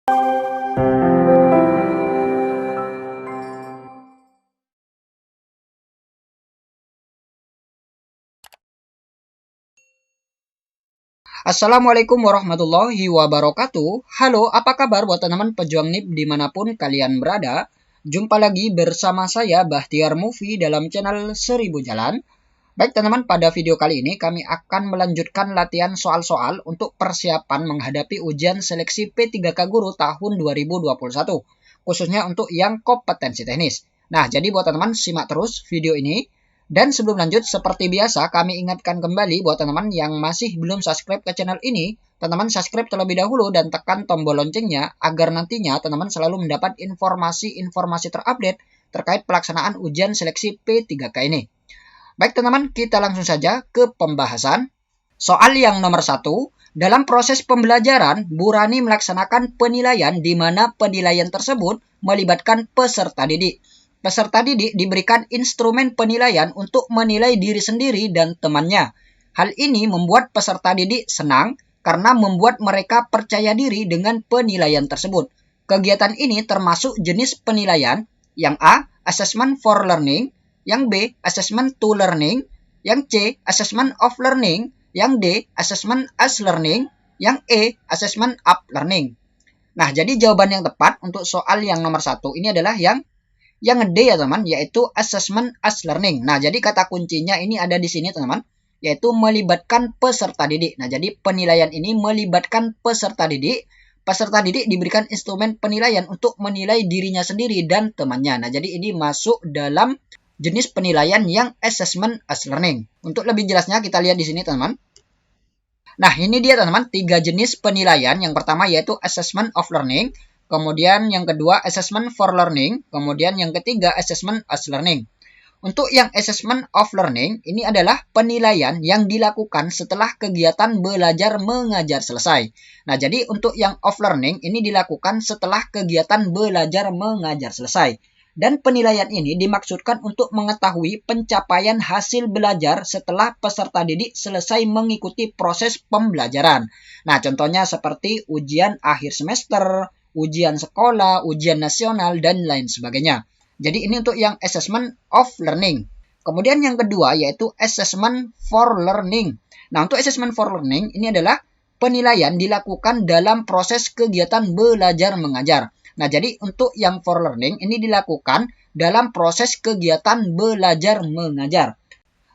Assalamualaikum warahmatullahi wabarakatuh. Halo, apa kabar buat teman-teman pejuang NIP dimanapun kalian berada? Jumpa lagi bersama saya Bahtiar Movie dalam channel 1000 Jalan. Baik teman-teman, pada video kali ini kami akan melanjutkan latihan soal-soal untuk persiapan menghadapi ujian seleksi P3K Guru tahun 2021, khususnya untuk yang kompetensi teknis. Nah, jadi buat teman-teman simak terus video ini. Dan sebelum lanjut, seperti biasa, kami ingatkan kembali buat teman-teman yang masih belum subscribe ke channel ini, teman-teman subscribe terlebih dahulu dan tekan tombol loncengnya, agar nantinya teman-teman selalu mendapat informasi-informasi terupdate terkait pelaksanaan ujian seleksi P3K ini. Baik teman-teman, kita langsung saja ke pembahasan. Soal yang nomor 1, dalam proses pembelajaran, Bu Rani melaksanakan penilaian di mana penilaian tersebut melibatkan peserta didik. Peserta didik diberikan instrumen penilaian untuk menilai diri sendiri dan temannya. Hal ini membuat peserta didik senang karena membuat mereka percaya diri dengan penilaian tersebut. Kegiatan ini termasuk jenis penilaian yang A. Assessment for Learning, yang B. Assessment to Learning, yang C. Assessment of Learning, yang D. Assessment as Learning, yang E. Assessment up Learning. Nah, jadi jawaban yang tepat untuk soal yang nomor 1 ini adalah yang D ya teman, yaitu assessment as learning. Nah, jadi kata kuncinya ini ada di sini teman, yaitu melibatkan peserta didik. Nah, jadi penilaian ini melibatkan peserta didik. Peserta didik diberikan instrumen penilaian untuk menilai dirinya sendiri dan temannya. Nah, jadi ini masuk dalam jenis penilaian yang assessment as learning. Untuk lebih jelasnya kita lihat di sini teman. Nah, ini dia teman, 3 jenis penilaian. Yang pertama yaitu assessment of learning. Kemudian yang kedua, assessment for learning. Kemudian yang ketiga, assessment as learning. Untuk yang assessment of learning, ini adalah penilaian yang dilakukan setelah kegiatan belajar mengajar selesai. Nah, jadi untuk yang of learning, ini dilakukan setelah kegiatan belajar mengajar selesai. Dan penilaian ini dimaksudkan untuk mengetahui pencapaian hasil belajar setelah peserta didik selesai mengikuti proses pembelajaran. Nah, contohnya seperti ujian akhir semester, ujian sekolah, ujian nasional, dan lain sebagainya. Jadi ini untuk yang assessment of learning. Kemudian yang kedua yaitu assessment for learning. Nah, untuk assessment for learning ini adalah penilaian dilakukan dalam proses kegiatan belajar mengajar. Nah, jadi untuk yang for learning ini dilakukan dalam proses kegiatan belajar mengajar.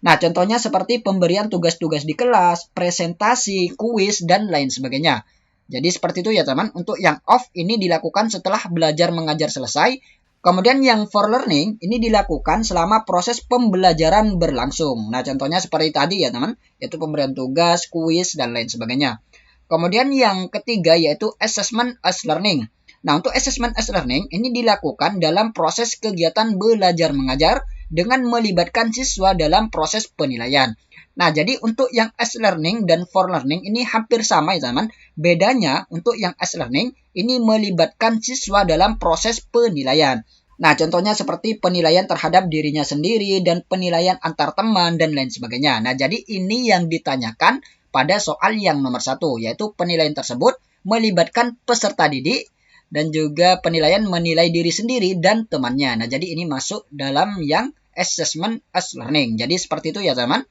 Nah, contohnya seperti pemberian tugas-tugas di kelas, presentasi, kuis, dan lain sebagainya. Jadi seperti itu ya teman, untuk yang off ini dilakukan setelah belajar mengajar selesai, kemudian yang for learning ini dilakukan selama proses pembelajaran berlangsung. Nah contohnya seperti tadi ya teman, yaitu pemberian tugas, kuis, dan lain sebagainya. Kemudian yang ketiga yaitu assessment as learning. Nah untuk assessment as learning ini dilakukan dalam proses kegiatan belajar mengajar dengan melibatkan siswa dalam proses penilaian. Nah, jadi untuk yang as learning dan for learning ini hampir sama ya teman. Bedanya untuk yang as learning ini melibatkan siswa dalam proses penilaian. Nah, contohnya seperti penilaian terhadap dirinya sendiri dan penilaian antar teman dan lain sebagainya. Nah, jadi ini yang ditanyakan pada soal yang nomor 1, yaitu penilaian tersebut melibatkan peserta didik dan juga penilaian menilai diri sendiri dan temannya. Nah, jadi ini masuk dalam yang assessment as learning. Jadi seperti itu ya teman.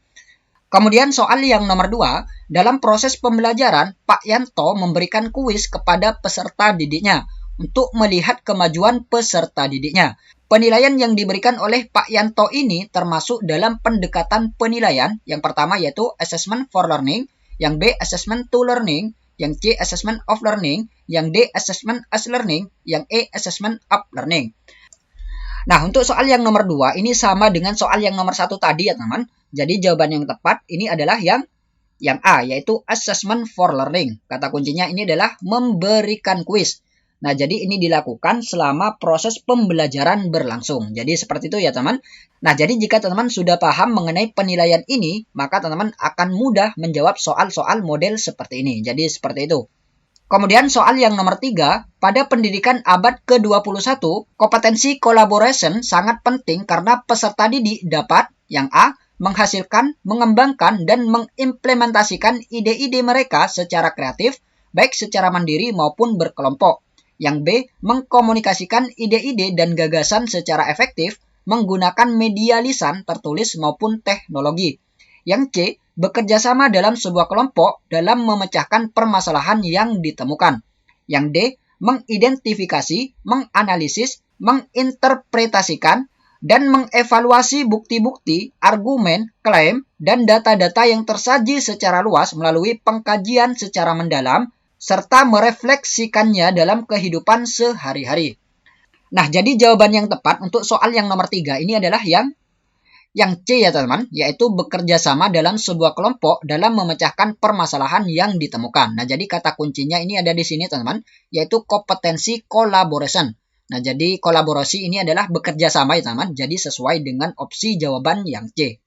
Kemudian soal yang nomor 2, dalam proses pembelajaran, Pak Yanto memberikan kuis kepada peserta didiknya untuk melihat kemajuan peserta didiknya. Penilaian yang diberikan oleh Pak Yanto ini termasuk dalam pendekatan penilaian. Yang pertama yaitu assessment for learning, yang B assessment to learning, yang C assessment of learning, yang D assessment as learning, yang E assessment up learning. Nah, untuk soal yang nomor 2, ini sama dengan soal yang nomor 1 tadi ya teman. Jadi jawaban yang tepat ini adalah yang A, yaitu assessment for learning. Kata kuncinya ini adalah memberikan kuis. Nah, jadi ini dilakukan selama proses pembelajaran berlangsung. Jadi seperti itu ya teman. Nah, jadi jika teman-teman sudah paham mengenai penilaian ini, maka teman-teman akan mudah menjawab soal-soal model seperti ini. Jadi seperti itu. Kemudian soal yang nomor 3, pada pendidikan abad ke-21, kompetensi collaboration sangat penting karena peserta didik dapat, yang A, menghasilkan, mengembangkan, dan mengimplementasikan ide-ide mereka secara kreatif, baik secara mandiri maupun berkelompok. Yang B, mengkomunikasikan ide-ide dan gagasan secara efektif menggunakan media lisan, tertulis maupun teknologi. Yang C, bekerja sama dalam sebuah kelompok dalam memecahkan permasalahan yang ditemukan. Yang D, mengidentifikasi, menganalisis, menginterpretasikan, dan mengevaluasi bukti-bukti, argumen, klaim, dan data-data yang tersaji secara luas melalui pengkajian secara mendalam, serta merefleksikannya dalam kehidupan sehari-hari. Nah, jadi jawaban yang tepat untuk soal yang nomor 3 ini adalah yang C ya teman-teman, yaitu bekerja sama dalam sebuah kelompok dalam memecahkan permasalahan yang ditemukan. Nah, jadi kata kuncinya ini ada di sini teman-teman, yaitu kompetensi collaboration. Nah, jadi kolaborasi ini adalah bekerja sama ya teman-teman, jadi sesuai dengan opsi jawaban yang C.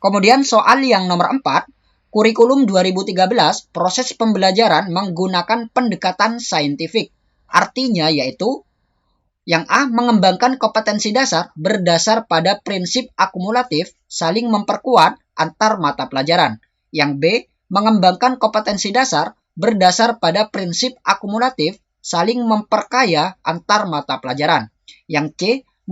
Kemudian soal yang nomor 4, kurikulum 2013, proses pembelajaran menggunakan pendekatan saintifik. Artinya yaitu yang A, mengembangkan kompetensi dasar berdasar pada prinsip akumulatif saling memperkuat antar mata pelajaran. Yang B, mengembangkan kompetensi dasar berdasar pada prinsip akumulatif saling memperkaya antar mata pelajaran. Yang C,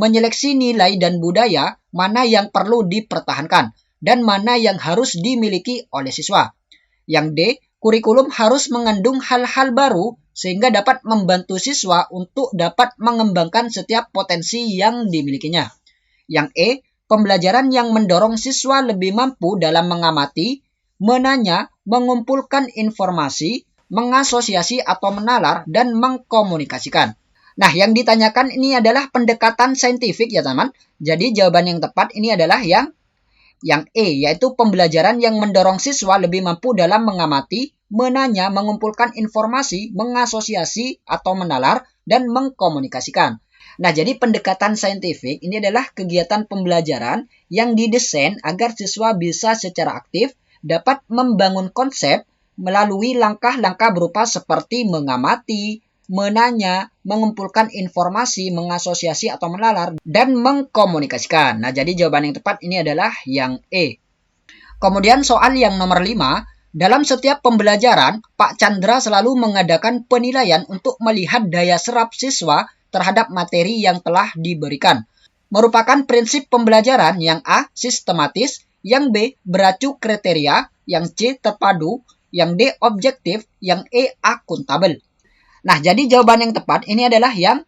menyeleksi nilai dan budaya mana yang perlu dipertahankan dan mana yang harus dimiliki oleh siswa. Yang D, kurikulum harus mengandung hal-hal baru sehingga dapat membantu siswa untuk dapat mengembangkan setiap potensi yang dimilikinya. Yang E, pembelajaran yang mendorong siswa lebih mampu dalam mengamati, menanya, mengumpulkan informasi, mengasosiasi atau menalar, dan mengkomunikasikan. Nah, yang ditanyakan ini adalah pendekatan saintifik ya teman. Jadi jawaban yang tepat ini adalah yang E, yaitu pembelajaran yang mendorong siswa lebih mampu dalam mengamati, menanya, mengumpulkan informasi, mengasosiasi atau menalar, dan mengkomunikasikan. Nah, jadi pendekatan saintifik ini adalah kegiatan pembelajaran yang didesain agar siswa bisa secara aktif dapat membangun konsep melalui langkah-langkah berupa seperti mengamati, menanya, mengumpulkan informasi, mengasosiasi atau menalar, dan mengkomunikasikan. Nah, jadi jawaban yang tepat ini adalah yang E. Kemudian soal yang nomor 5, dalam setiap pembelajaran, Pak Chandra selalu mengadakan penilaian untuk melihat daya serap siswa terhadap materi yang telah diberikan. Merupakan prinsip pembelajaran yang A, sistematis, yang B, beracu kriteria, yang C, terpadu, yang D, objektif, yang E, akuntabel. Nah, jadi jawaban yang tepat ini adalah yang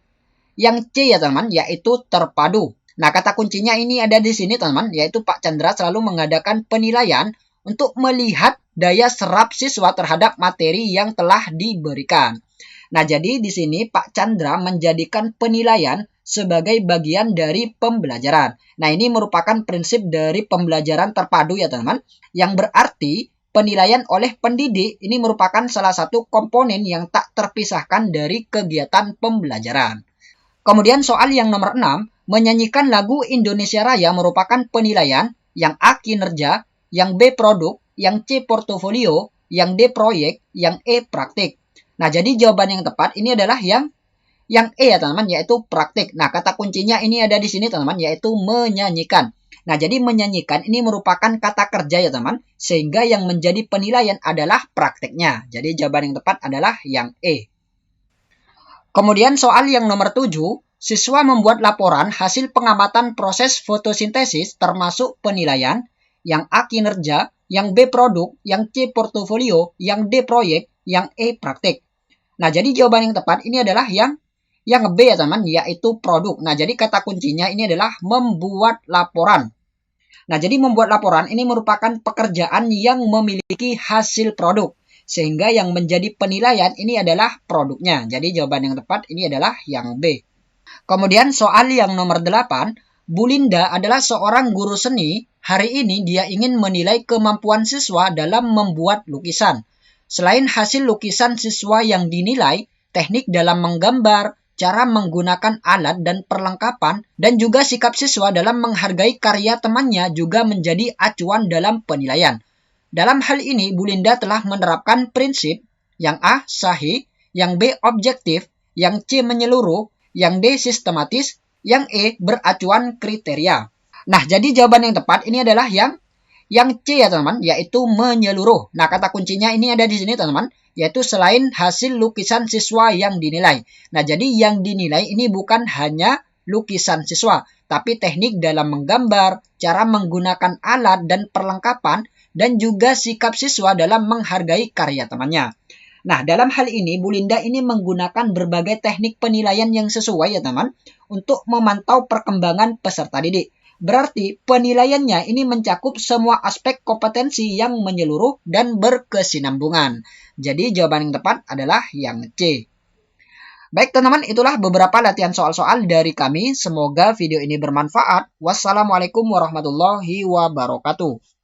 C ya teman, yaitu terpadu. Nah, kata kuncinya ini ada di sini teman, yaitu Pak Chandra selalu mengadakan penilaian untuk melihat daya serap siswa terhadap materi yang telah diberikan. Nah, jadi di sini Pak Chandra menjadikan penilaian sebagai bagian dari pembelajaran. Nah, ini merupakan prinsip dari pembelajaran terpadu ya teman, yang berarti penilaian oleh pendidik ini merupakan salah satu komponen yang tak terpisahkan dari kegiatan pembelajaran. Kemudian soal yang nomor 6, menyanyikan lagu Indonesia Raya merupakan penilaian yang A, kinerja, yang B, produk, yang C, portofolio, yang D, proyek, yang E, praktik. Nah, jadi jawaban yang tepat ini adalah yang E ya teman-teman, yaitu praktik. Nah, kata kuncinya ini ada di sini teman-teman, yaitu menyanyikan. Nah, jadi menyanyikan ini merupakan kata kerja ya teman, sehingga yang menjadi penilaian adalah prakteknya. Jadi jawaban yang tepat adalah yang E. Kemudian soal yang nomor 7, siswa membuat laporan hasil pengamatan proses fotosintesis termasuk penilaian, yang A, kinerja, yang B, produk, yang C, portofolio, yang D, proyek, yang E, praktek. Nah, jadi jawaban yang tepat ini adalah yang B ya teman, yaitu produk. Nah, jadi kata kuncinya ini adalah membuat laporan. Nah, jadi membuat laporan ini merupakan pekerjaan yang memiliki hasil produk. Sehingga yang menjadi penilaian ini adalah produknya. Jadi jawaban yang tepat ini adalah yang B. Kemudian soal yang nomor 8, Bu Linda adalah seorang guru seni. Hari ini dia ingin menilai kemampuan siswa dalam membuat lukisan. Selain hasil lukisan siswa yang dinilai, teknik dalam menggambar, cara menggunakan alat dan perlengkapan, dan juga sikap siswa dalam menghargai karya temannya juga menjadi acuan dalam penilaian. Dalam hal ini, Bu Linda telah menerapkan prinsip yang A, sahih, yang B, objektif, yang C, menyeluruh, yang D, sistematis, yang E, beracuan kriteria. Nah, jadi jawaban yang tepat ini adalah yang Yang C ya teman-teman, yaitu menyeluruh. Nah, kata kuncinya ini ada di sini teman-teman, yaitu selain hasil lukisan siswa yang dinilai. Nah, jadi yang dinilai ini bukan hanya lukisan siswa, tapi teknik dalam menggambar, cara menggunakan alat dan perlengkapan, dan juga sikap siswa dalam menghargai karya temannya. Nah, dalam hal ini, Bu Linda ini menggunakan berbagai teknik penilaian yang sesuai ya teman, untuk memantau perkembangan peserta didik. Berarti penilaiannya ini mencakup semua aspek kompetensi yang menyeluruh dan berkesinambungan. Jadi jawaban yang tepat adalah yang C. Baik teman-teman, itulah beberapa latihan soal-soal dari kami. Semoga video ini bermanfaat. Wassalamualaikum warahmatullahi wabarakatuh.